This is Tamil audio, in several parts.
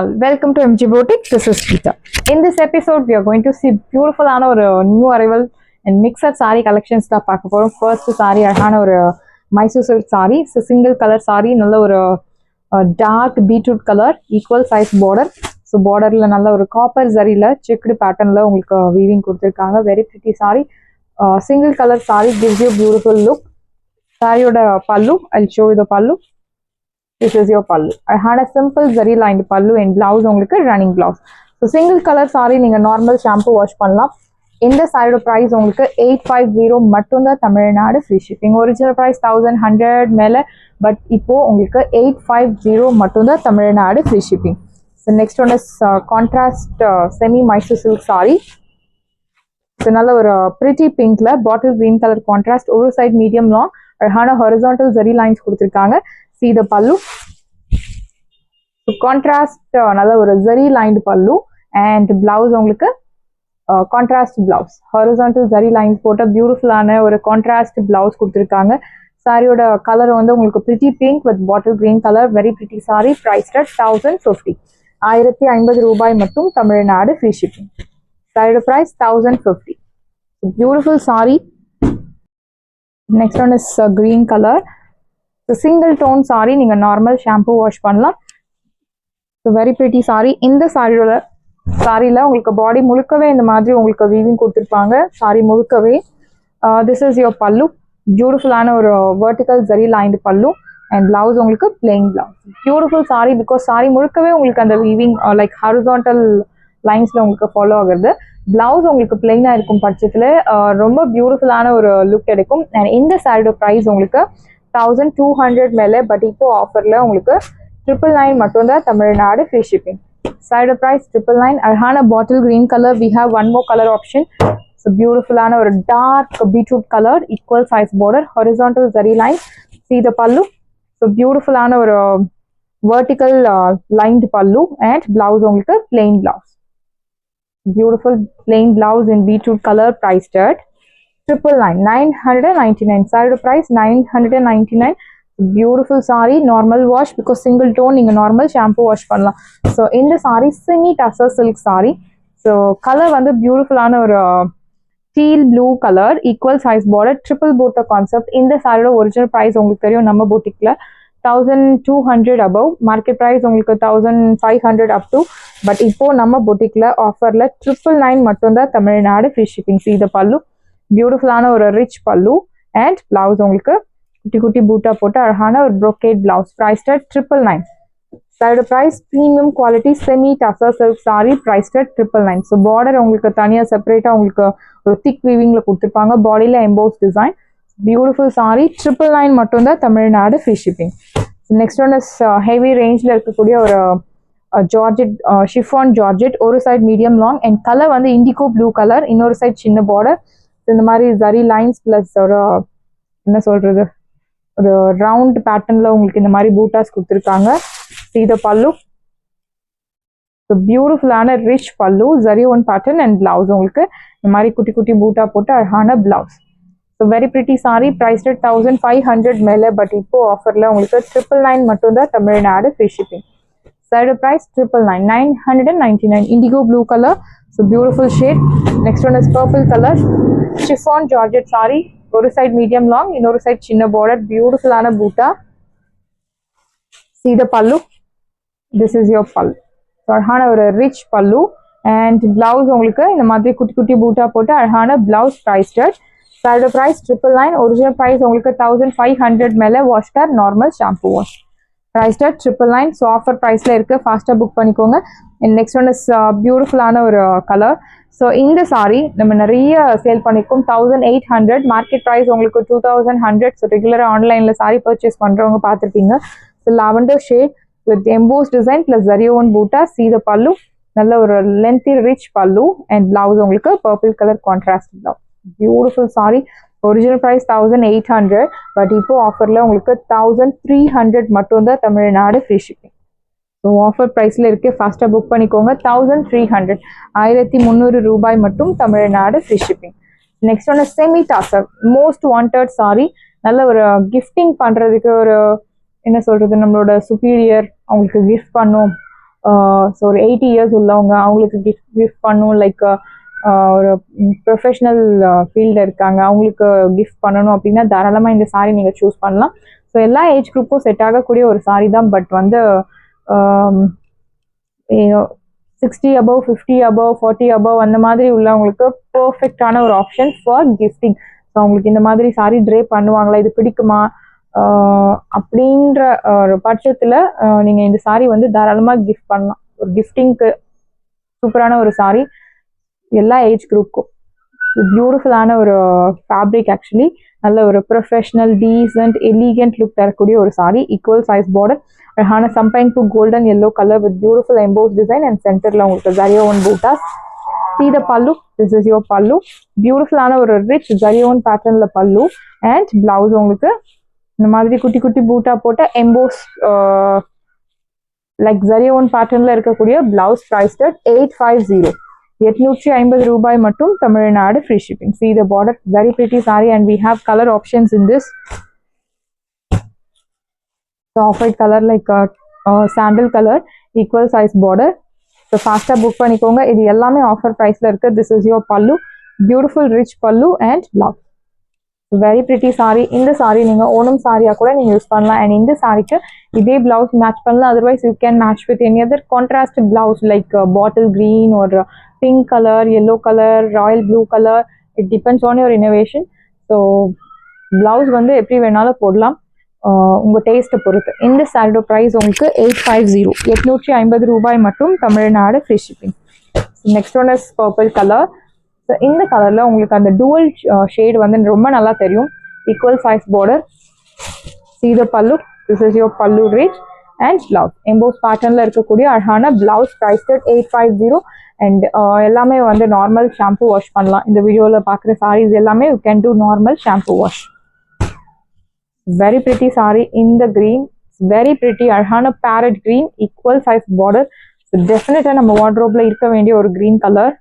all, welcome to MG Boutique. This is Peter. In this episode, we are going to see beautiful new arrival and mixed saree collections. First saree is Mysore silk saree. It's a single color saree, dark beetroot color, equal size border. So border la copper zari la checked pattern la weaving kuduthirukanga. Very pretty saree. Single color saree gives you beautiful look. Saree oda pallu, I'll show you the pallu. This is your pallu. I had a simple zari lined pallu and blouse ungalku running blouse. So single color saree neenga normal shampoo wash pannalam. இந்த saree price உங்களுக்கு 850 மட்டும் தான் Tamil Nadu free shipping. Original price 1100 மேல but இப்போ உங்களுக்கு 850 மட்டும் தான் Tamil Nadu free shipping. So next one is contrast semi Mysore silk saree. So நல்ல ஒரு pretty pinkல bottle green color contrast ஒரு side medium long அழகான horizontal zari lines கொடுத்திருக்காங்க. See the pallu. So contrast another ஒரு zari lined pallu and blouse உங்களுக்கு contrast blouse. Horizontal zari lines போட்ட beautiful ஆன ஒரு contrast blouse கொடுத்திருக்காங்க. சாரியோட கலர் வந்து உங்களுக்கு pretty pink with bottle green color, very pretty saree, priced at 1050. 1050 ரூபாய் மட்டும் Tamil Nadu free shipping. Saree price 1050. So beautiful saree. Next one is green color. So single tone saree நீங்க normal shampoo wash பண்ணலாம். So very pretty saree. இந்த சாரியில உங்களுக்கு பாடி முழுக்கவே இந்த மாதிரி உங்களுக்கு வீவிங் கொடுத்திருப்பாங்க. சாரி முழுக்கவே. This is your pallu. Beautiful ஆன ஒரு vertical zari lined pallu and blouse உங்களுக்கு plain blouse. Beautiful saree because saree முழுக்கவே உங்களுக்கு அந்த weaving like horizontal linesல உங்களுக்கு ஃபாலோ ஆகுது. Blouse உங்களுக்கு plain ஆ இருக்கும் பட்சத்துல ரொம்ப பியூட்டிஃபுல் ஆன ஒரு லுக் கிடைக்கும். and இந்த சாரியோட பிரைஸ் உங்களுக்கு 1200 மேல பட் இப்போ ஆஃபர்ல உங்களுக்கு 999 மட்டும் தான் Tamil Nadu free shipping. Side price 999. Arhana bottle green color. We have one more color option. So beautiful ana or dark beetroot color, equal size border, horizontal zari line. See the pallu. So beautiful ana or vertical lined pallu and blouse only plain blouse. Beautiful plain blouse in beetroot color, priced at 999. 999. Side price 999. Beautiful saree, normal wash because single tone நீங்க normal shampoo wash பண்ணலாம். So இந்த saree semi tussar silk saree. So color வந்து beautiful ஆன ஒரு teal blue color, equal size border, triple border concept. இந்த சாரியோட ஒரிஜினல் பிரைஸ் உங்களுக்கு தெரியும் நம்ம boutique-ல 1200 above, market price உங்களுக்கு 1500 up to, but இப்போ நம்ம boutique-ல ஆஃபர்ல 999 மட்டும் தான் Tamil Nadu free shipping. See the pallu, beautiful ஆன ஒரு rich pallu and blouse உங்களுக்கு குட்டி குட்டி பூட்டா போட்டு அழகான ஒரு brocade blouse, priced at 999. Side price premium quality semi tussar silk saree, priced at 999. So border உங்களுக்கு தனியா செப்பரேட்டா உங்களுக்கு ஒரு thick weavingல கொடுத்திருப்பாங்க. பாடியில embossed design, beautiful saree, 999 மட்டும் தான் Tamil Nadu free shipping. So next one is heavy rangeல இருக்கக்கூடிய ஒரு georgette chiffon georgette, ஒரு side medium long and color வந்து indigo blue color, இன்னொரு side சின்ன border. இந்த மாதிரி zari lines plus ஒரு என்ன சொல்றது ஒரு ரவுண்ட் பேட்டர்ன்ல உங்களுக்கு இந்த மாதிரி பூட்டாஸ் கொடுத்திருக்காங்க. See the pallu. So beautiful ஆன rich pallu, zari one pattern and blouse உங்களுக்கு இந்த மாதிரி குட்டி குட்டி பூட்டா போட்டு அழகான blouse. So very pretty saree, priced at 1500 மேல பட் இப்போ ஆஃபர்ல உங்களுக்கு 999 மட்டும் தான் Tamil Nadu free shipping. Side price 999. 999. Indigo blue color. So beautiful shade. Next one is purple color. Chiffon georgette saree. ஒரு சைடு மீடியம் லாங், இன்னொரு சைடு சின்ன பார்டர், பியூட்டிஃபுல்லான பூட்டா. See the pallu. This is your pallu. அழகான ஒரு ரிச் பல்லு அண்ட் பிளவுஸ் உங்களுக்கு இந்த மாதிரி குட்டி குட்டி பூட்டா போட்டு அழகான blouse priced at. Site price 999. Original price உங்களுக்கு 1500 மேல wash care normal shampoo wash, priced at 999. So offer ப்ரைஸ்ல இருக்கு, ஃபாஸ்ட்டாக புக் பண்ணிக்கோங்க. அண்ட் நெக்ஸ்ட் ஒன் இஸ் பியூட்டிஃபுல்லான ஒரு கலர். ஸோ இந்த சாரி நம்ம நிறைய சேல் பண்ணியிருக்கோம். 1800 மார்க்கெட் ப்ரைஸ் உங்களுக்கு 2100. ஸோ ரெகுலராக ஆன்லைனில் சாரி பர்ச்சேஸ் பண்ணுறவங்க பார்த்துருப்பீங்க. So lavender shade with emboss design plus zari one butta. See the pallu. நல்ல ஒரு lengthy rich pallu and blouse உங்களுக்கு purple colour contrast blouse. Beautiful sari. Original price 1800 but இப்போ ஆஃபரில் உங்களுக்கு 1300 மட்டும் தான் Tamil Nadu free shipping. So offer ப்ரைஸில் இருக்கு, ஃபாஸ்ட்டாக புக் பண்ணிக்கோங்க. 1300. 1300 ரூபாய் மட்டும் தமிழ்நாடு ஃப்ரீ ஷிப்பிங். நெக்ஸ்ட் ஒன்று semi tussar, most wanted sari. நல்ல ஒரு கிஃப்டிங் பண்ணுறதுக்கு ஒரு என்ன சொல்கிறது நம்மளோட சுப்பீரியர் அவங்களுக்கு கிஃப்ட் பண்ணும் ஸோ ஒரு 80 இயர்ஸ் உள்ளவங்க அவங்களுக்கு கிஃப்ட் பண்ணும், லைக் ஒரு ப்ரொஃபஷ்னல் ஃபீல்டில் இருக்காங்க அவங்களுக்கு கிஃப்ட் பண்ணணும் அப்படின்னா தாராளமாக இந்த சாரீ நீங்கள் சூஸ் பண்ணலாம். ஸோ எல்லா ஏஜ் குரூப்பும் செட் ஆகக்கூடிய ஒரு சாரீ தான். பட் வந்து 60 above, 50 above, 40 above அந்த மாதிரி உள்ளவங்களுக்கு பர்ஃபெக்டான ஒரு ஆப்ஷன் ஃபார் கிஃப்டிங். ஸோ அவங்களுக்கு இந்த மாதிரி சாரீ ட்ரே பண்ணுவாங்களா, இது பிடிக்குமா அப்படின்ற ஒரு பட்சத்தில் நீங்கள் இந்த சாரீ வந்து தாராளமாக கிஃப்ட் பண்ணலாம். ஒரு கிஃப்டிங்க்கு சூப்பரான ஒரு சாரீ, எல்லா ஏஜ் குரூப்புக்கும். பியூட்டிஃபுல்லான ஒரு ஃபேப்ரிக், ஆக்சுவலி நல்ல ஒரு ப்ரொஃபஷனல் டீசன்ட் எலிகென்ட் லுக் தரக்கூடிய ஒரு சாரீ. ஈக்குவல் சைஸ் பார்டர், அழகான champagne to golden yellow colour with beautiful emboss design and சென்டர்ல உங்களுக்கு ஜரியோன் buttas. See the pallu, this is your pallu. பியூட்டிஃபுல்லான ஒரு ரிச் ஜரியோன் பேட்டர்ன்ல பல்லு அண்ட் பிளவுஸ் உங்களுக்கு இந்த மாதிரி குட்டி குட்டி பூட்டா போட்ட எம்போஸ் லைக் ஜரியோன் பேட்டர்ன்ல இருக்கக்கூடிய பிளவுஸ். பிரைஸ் அட் 850, 850 ரூபாய் மட்டும், Tamil Nadu free shipping. See the border, very pretty saree and we have color options in this. So off-white color like sandal color, equal size border. So faster book பண்ணிக்கோங்க. இது எல்லாமே ஆஃபர் பிரைஸ்ல இருக்கு. This is your pallu, beautiful rich pallu and blouse. Very pretty sari. இந்த சாரீ நீங்கள் ஓணம் சாரியாக கூட நீங்கள் யூஸ் பண்ணலாம். அண்ட் இந்த சாரீக்கு இதே பிளவுஸ் மேட்ச் பண்ணலாம். Otherwise you can match with any other contrast blouse like bottle green ஒரு pink colour, yellow colour, royal blue colour. It depends on your innovation. So blouse வந்து எப்படி வேணாலும் போடலாம் உங்கள் டேஸ்ட்டை பொறுத்து. இந்த சாரியோட ப்ரைஸ் உங்களுக்கு 850, 850 ரூபாய் மட்டும், Tamil Nadu free shipping. Next one is purple colour. So இந்த கலரில் உங்களுக்கு அந்த டூவல் ஷேட் வந்து ரொம்ப நல்லா தெரியும். Equal size border. See the pallu, this is your pallu rich and blouse. EMBOSS பேட்டர்னில் இருக்கக்கூடிய அழகான பிளவுஸ். ப்ரைஸ் அட் 850 அண்ட் எல்லாமே வந்து நார்மல் ஷாம்பு வாஷ் பண்ணலாம். இந்த வீடியோவில் பார்க்குற சாரீஸ் எல்லாமே you can do normal shampoo wash. Very pretty sari in the green, very pretty அழகான parrot green, equal size border. So டெஃபினட்டாக நம்ம வார்ட்ரோப்ல இருக்க வேண்டிய ஒரு green colour.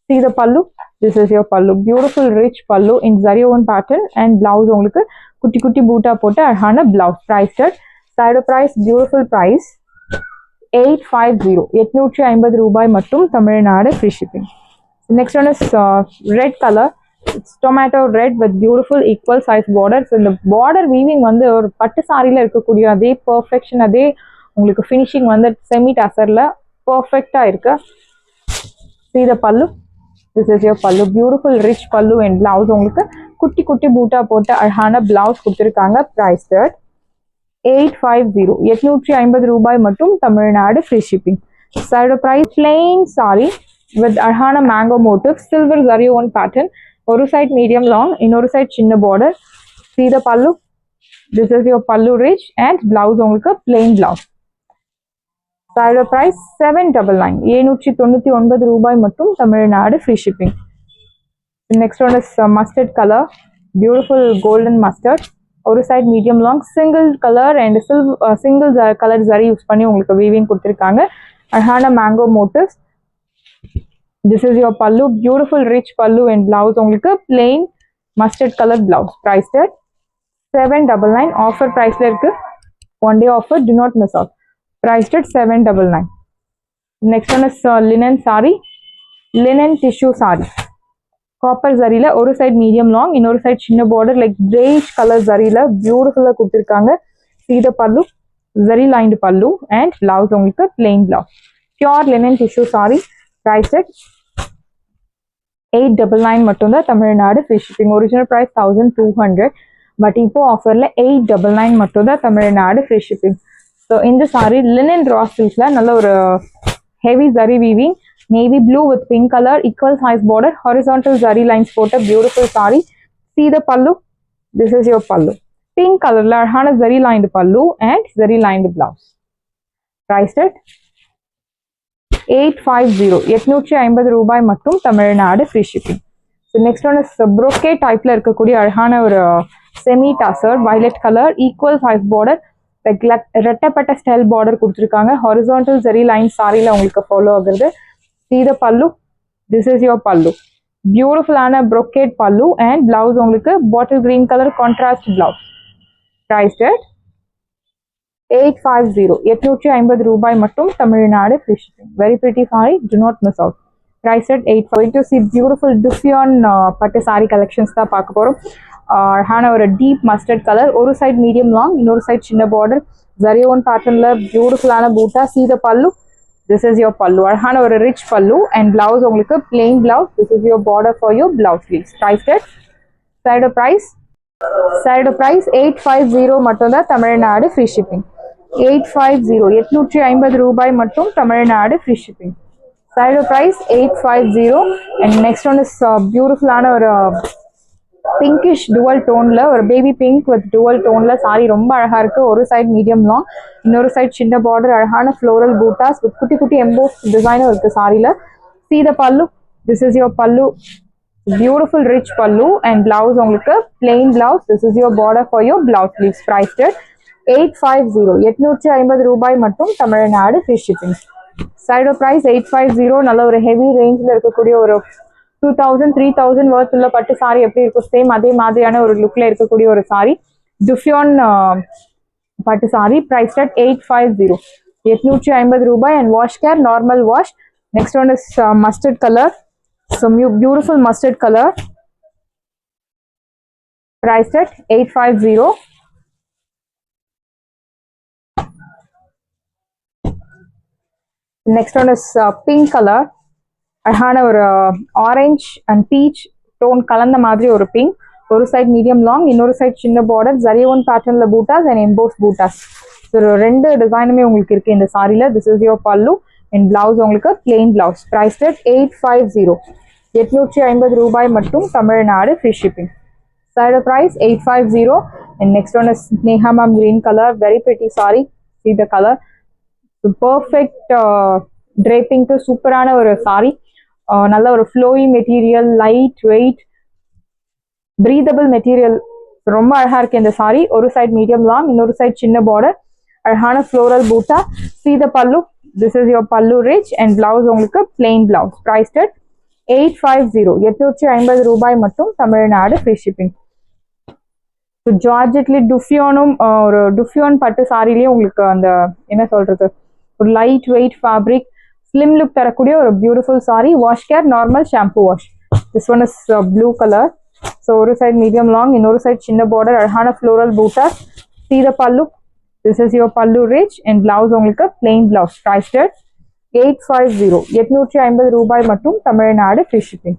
See the pallu, this is your pallu, beautiful rich pallu in zarion pattern and blouse உங்களுக்கு குட்டி குட்டி பூட்டா போட்டு அழகான blouse. Price at side price, beautiful price 850, 850 ரூபாய் மட்டும், Tamil Nadu free shipping. Next one is red color. It's tomato red with beautiful equal size border. So இந்த border weaving வந்து ஒரு பட்டு சாரியில இருக்கக்கூடிய அதே பர்ஃபெக்ஷன், அதே உங்களுக்கு ஃபினிஷிங் வந்து செமி டசர்ல பர்ஃபெக்டா இருக்கு. See the pallu, this is your pallu, beautiful rich pallu and blouse உங்களுக்கு குட்டி குட்டி பூட்டா போட்டு அழகான பிளவுஸ் கொடுத்துருக்காங்க. பிரைஸ் அட் 850, 850 ரூபாய் மட்டும், Tamil Nadu free shipping. Site price plain sari with அழகான mango motif, silver zari one pattern. ஒரு சைட் மீடியம் லாங், இன்னொரு சைட் சின்ன border. See the pallu, this is your pallu rich and blouse உங்களுக்கு plain blouse. சாரியோட பிரைஸ் 799, 799 ரூபாய் மட்டும், Tamil Nadu free shipping. Next one is mustard colour, beautiful golden mustard. ஒரு side medium long, single colour and single colour zari use பண்ணி உங்களுக்கு வீவிங் கொடுத்துருக்காங்க. அழகான mango motifs. This is your pallu, beautiful rich pallu and blouse உங்களுக்கு plain mustard colour blouse. Price at 799. Offer பிரைஸ்ல இருக்கு, one day offer, do not miss out. Priced at 799. Next one is linen saree, linen tissue saree. Copper zariல ஒரு சைட் மீடியம் லாங், இன்னொரு சைட் சின்ன பார்டர் லைக் கிரேஷ் கலர் zariல பியூட்டிஃபுல்லா கொடுத்துருக்காங்க. See the pallu, zari lined pallu and blouse உங்களுக்கு plain blouse. Pure linen tissue saree. Priced at 899 மட்டும் தான், Tamil Nadu free shipping. Original price 1200, but இப்போ ஆஃபர்ல 899 மட்டும் தான், தமிழ்நாடு ஃப்ரீ ஷிப்பிங். ஸோ இந்த சாரி லினன் ரா சில்க்ல நல்ல ஒரு heavy zari weaving, navy blue with pink colour, equal size border, horizontal zari lines போட்ட beautiful sari. See the pallu, this is your pallu, pink கலர்ல அழகான zari lined pallu and zari lined blouse. Priced at 850, 850 ரூபாய் மட்டும், Tamil Nadu free shipping. So next one is brocade டைப்ல இருக்கக்கூடிய அழகான ஒரு semi tussar violet colour, equal size border, ரெட்டப்பட்ட ஸ்டைல் பார்டர் கொடுத்துருக்காங்க. ஹாரிசான்டல் ஜரி லைன் சாரியில உங்களுக்கு ஃபாலோ ஆகுறது. See the pallu, this is your pallu, பியூட்டிஃபுல்லான brocade pallu and blouse உங்களுக்கு bottle green colour contrast blouse. Priced at 850 850 ரூபாய் மட்டும் Tamil Nadu free shipping. Very pretty saree, do not miss out. Price at 8. Going to see beautiful Duffion பட்டு saree collections தான் பார்க்க போறோம். அழகான ஒரு deep mustard color, ஒரு side medium long, இன்னொரு side சின்ன border, zarion patternல beautifulஆன Buta. See the pallu, this is your pallu. அழகான ஒரு rich pallu and blouse உங்களுக்கு plain blouse. This is your border for your blouse sleeves. Price at side price 850 மட்டும் தான் தமிழ்நாடு free shipping. 850 850 ரூபாய் மட்டும் Tamil Nadu free shipping. Side price 850 and next one is beautiful ஆன ஒரு pinkish dual toneல ஒரு baby pink with dual toneல saree ரொம்ப அழகா இருக்கு. ஒரு side medium long, இன்னொரு side சின்ன border, அழகான floral bootas with குட்டி குட்டி embossed design இருக்கு சாரில. See the pallu, this is your pallu, beautiful rich pallu and blouse உங்களுக்கு plain blouse. This is your border for your blouse sleeves. Priced at 850 850 ரூபாய் மட்டும் Tamil Nadu free shipping. Side price 850. நல்ல ஒரு heavy rangeல இருக்கக்கூடிய ஒரு 2000 3000 worth உள்ள பட்டு saree எப்படி இருக்கும் சேம் அதே மாதிரியான ஒரு லுக்ல இருக்கக்கூடிய ஒரு saree Duffion பட்டு saree. Priced at 850 850 ரூபாய் and wash care normal wash. Next one is mustard color, so beautiful mustard color. Priced at 850. Next one is pink color, அழகான ஒரு ஆரஞ்ச் அண்ட் பீச் டோன் கலந்த மாதிரி ஒரு பிங்க். ஒரு சைட் மீடியம் லாங், இன்னொரு சைட் சின்ன பார்டர், ஜரியோன் பேட்டர்ன்ல butas and emboss butas. So ரெண்டு டிசைனுமே உங்களுக்கு இருக்கு இந்த சாரில. This is your pallu and blouse உங்களுக்கு பிளெயின் பிளவுஸ். பிரைஸ் அட் 850 850 ரூபாய் மட்டும் Tamil Nadu free shipping. Side price 850 and next one is Neha Ma'am green color, very pretty saree. See the color, so perfect draping to சூப்பரான ஒரு saree. நல்ல ஒரு flowy material, light weight, breathable material, ரொம்ப அழகா இருக்கு இந்த சாரி. ஒரு சைட் மீடியம் லாங், இன்னொரு சைட் சின்ன பார்டர், அழகான floral Buta. See the pallu, this is your pallu rich and blouse உங்களுக்கு plain blouse. Priced at 850 850 ரூபாய் மட்டும் தமிழ்நாடு free shipping. ஸோ ஜார்ஜெட்லி டுஃபியோனும் ஒரு டுஃபியோன் பட்டு சாரிலேயே உங்களுக்கு அந்த என்ன சொல்றது ஒரு light weight fabric slim look தரக்கூடிய ஒரு beautiful sorry. Wash care normal shampoo wash. This one is blue colour. So ஒரு சைட் மீடியம் லாங், இன்னொரு சைட் சின்ன பார்டர், அழகான floral Buta. See the pallu, this is your pallu rich and blouse உங்களுக்கு plain blouse. Priced at 850 850 ரூபாய் மட்டும் Tamil Nadu free shipping.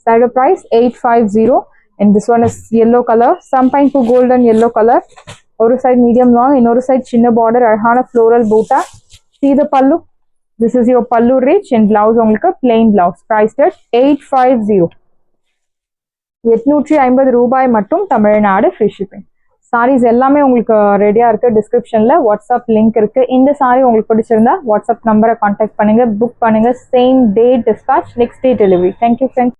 Side price 850 and this one is yellow color, champagne to golden yellow color. ஒரு சைட் மீடியம் லாங், இன்னொரு சைட் சின்ன பார்டர், அழகான floral Buta. See the pallu, this is your pallu rich and blouse உங்களுக்கு plain blouse. Priced at 850 850 ரூபாய் மட்டும் தமிழ்நாடு free shipping. சாரீஸ் எல்லாமே உங்களுக்கு ரெடியா இருக்கு. டிஸ்கிரிப்ஷன்ல வாட்ஸ்அப் லிங்க் இருக்கு. இந்த சாரி உங்களுக்கு பிடிச்சிருந்தா வாட்ஸ்அப் நம்பரை கான்டாக்ட் பண்ணுங்க, புக் பண்ணுங்க. Same day dispatch, next day delivery. Thank you friends.